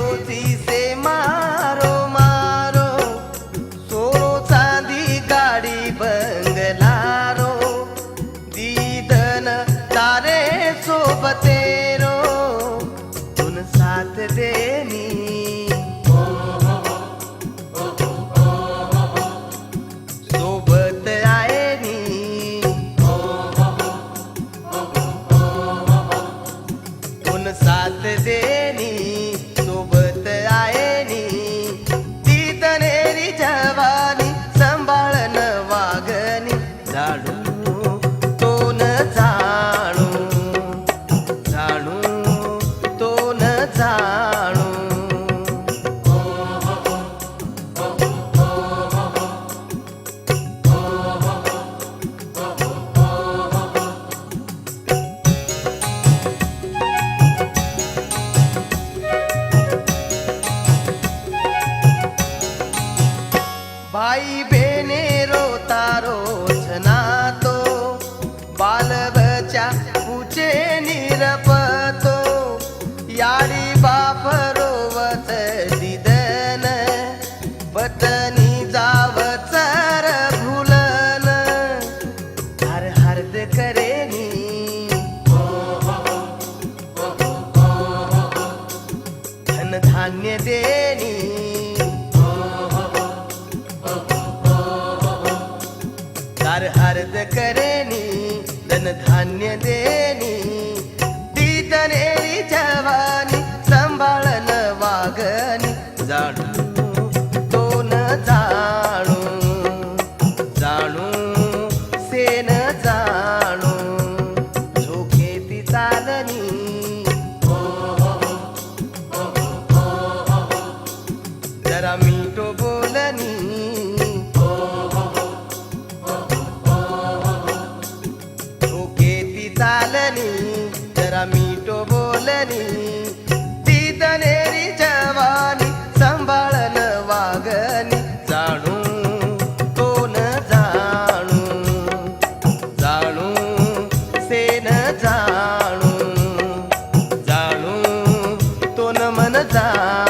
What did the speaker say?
रोती से मारो मारो, सोनो चांदी गाड़ी बंगलारो, दीदन तारे सोबतेरो, उन साथ देनी सोबत आएनी, उन साथ देनी सोबत आएनी, दीदनेरी जवानी संभाळन वागनी, जाणू तो न जाणू, जाणू तो न जाणू. भाई बहने रोता रोज नातो, बाल बच्चा पूछे निरपतो, यारी बाप रोवत दिदन, पत्नी जावत भुलन, हर हर्द करेनी धन धान्य देनी, हर हर्द करेनी धन धान्य देनी, दीदनेरी जवानी संभाळन वागनी, जाणू तो न जाणू, जाणू से न जाणू, झोकेती चालनी जरा मीठो बोलनी, चालनी जरा मीठो बोलनी, दीदनेरी जवानी संभाळन वागनी, जाणू तो न जाणू, जाणू से न जाणू, जाणू तो न मन जाणू.